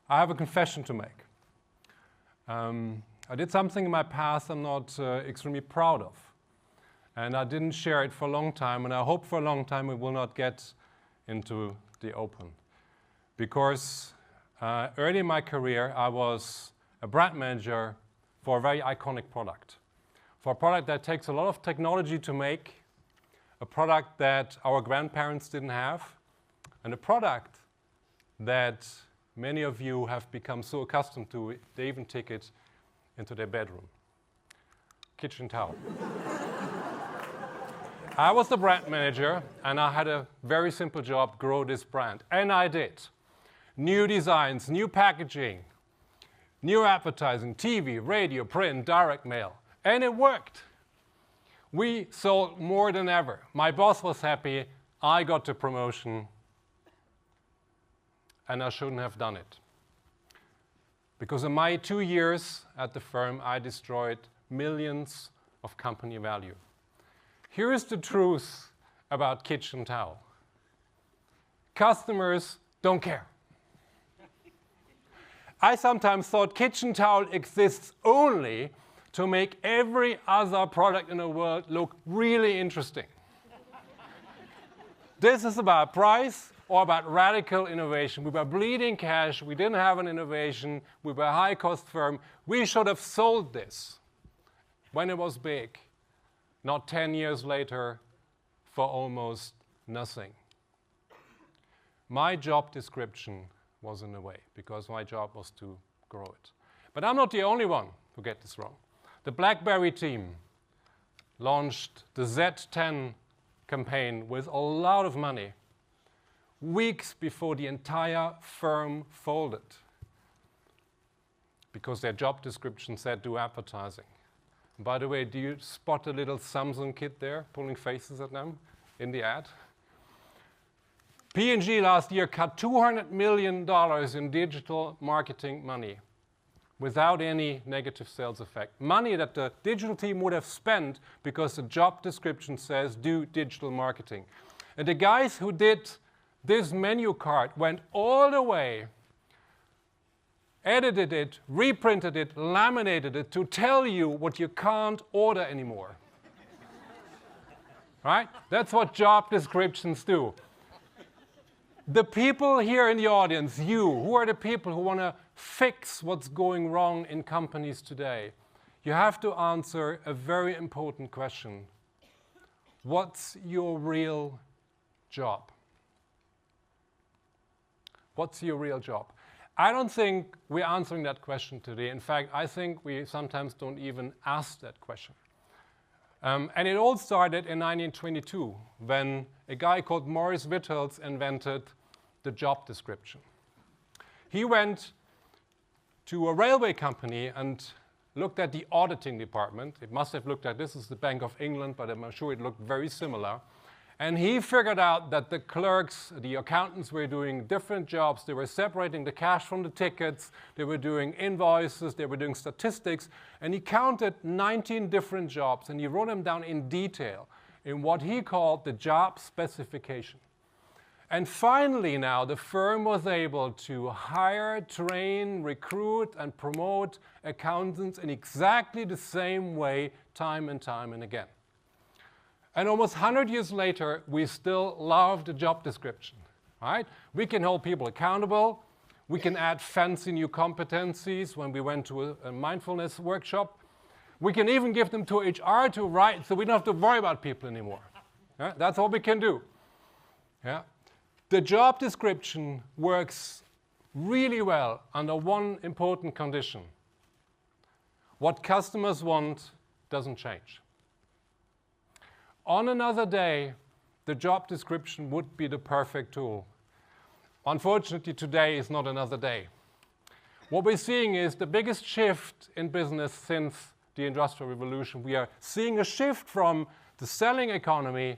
I have a confession to make. I did something in my past I'm not extremely proud of. And I didn't share it for a long time, and I hope for a long time it will not get into the open. Because early in my career, I was a brand manager for a very iconic product. For a product that takes a lot of technology to make, a product that our grandparents didn't have, and a product that many of you have become so accustomed to, they even take it into their bedroom. Kitchen towel. I was the brand manager, and I had a very simple job: grow this brand. And I did. New designs, new packaging, new advertising, TV, radio, print, direct mail. And it worked. We sold more than ever. My boss was happy. I got the promotion. And I shouldn't have done it. Because in my 2 years at the firm, I destroyed millions of company value. Here is the truth about kitchen towel. Customers don't care. I sometimes thought kitchen towel exists only to make every other product in the world look really interesting. This is about price or about radical innovation. We were bleeding cash. We didn't have an innovation. We were a high-cost firm. We should have sold this when it was big, not 10 years later for almost nothing. My job description was in the way, because my job was to grow it. But I'm not the only one who get this wrong. The BlackBerry team launched the Z10 campaign with a lot of money weeks before the entire firm folded, because their job description said do advertising. And by the way, do you spot a little Samsung kid there pulling faces at them in the ad? P&G last year cut $200 million in digital marketing money without any negative sales effect. Money that the digital team would have spent because the job description says do digital marketing. And the guys who did this menu card went all the way, edited it, reprinted it, laminated it to tell you what you can't order anymore. Right? That's what job descriptions do. The people here in the audience, who are the people who want to fix what's going wrong in companies today? You have to answer a very important question. What's your real job? What's your real job? I don't think we're answering that question today. In fact, I think we sometimes don't even ask that question. And it all started in 1922 when a guy called Morris Viteles invented the job description. He went to a railway company and looked at the auditing department. It must have looked at this is the Bank of England, but I'm sure it looked very similar. And he figured out that the clerks, the accountants were doing different jobs. They were separating the cash from the tickets. They were doing invoices. They were doing statistics. And he counted 19 different jobs, and he wrote them down in detail in what he called the job specification. And finally now, the firm was able to hire, train, recruit, and promote accountants in exactly the same way time and time and again. And almost 100 years later, we still love the job description, right? We can hold people accountable. We can add fancy new competencies when we went to a mindfulness workshop. We can even give them to HR to write, so we don't have to worry about people anymore. Yeah? That's all we can do. Yeah? The job description works really well under one important condition. What customers want doesn't change. On another day, the job description would be the perfect tool. Unfortunately, today is not another day. What we're seeing is the biggest shift in business since the Industrial Revolution. We are seeing a shift from the selling economy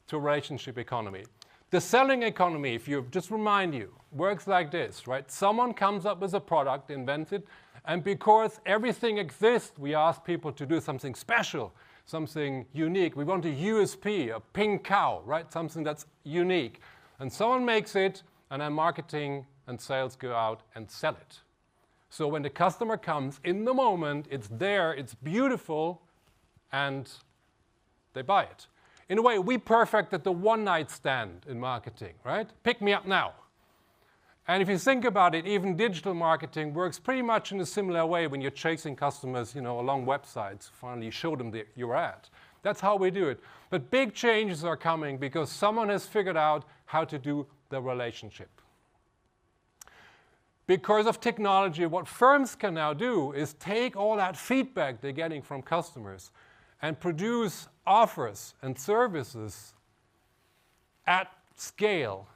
to relationship economy. The selling economy, if you just remind you, works like this, right? Someone comes up with a product, invents it, and because everything exists, we ask people to do something special, something unique. We want a USP, a pink cow, right? Something that's unique. And someone makes it, and then marketing and sales go out and sell it. So when the customer comes in the moment, it's there, it's beautiful, and they buy it. In a way, we perfected the one-night stand in marketing, right? Pick me up now. And if you think about it, even digital marketing works pretty much in a similar way when you're chasing customers, along websites. Finally, show them your ad. That's how we do it. But big changes are coming because someone has figured out how to do the relationship. Because of technology, what firms can now do is take all that feedback they're getting from customers and produce offers and services at scale,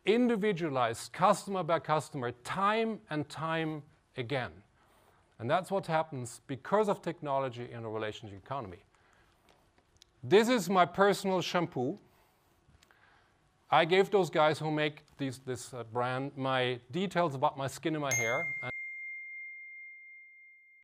individualized, customer by customer, time and time again. And that's what happens because of technology in a relationship economy. This is my personal shampoo. I gave those guys who make this brand my details about my skin and my hair.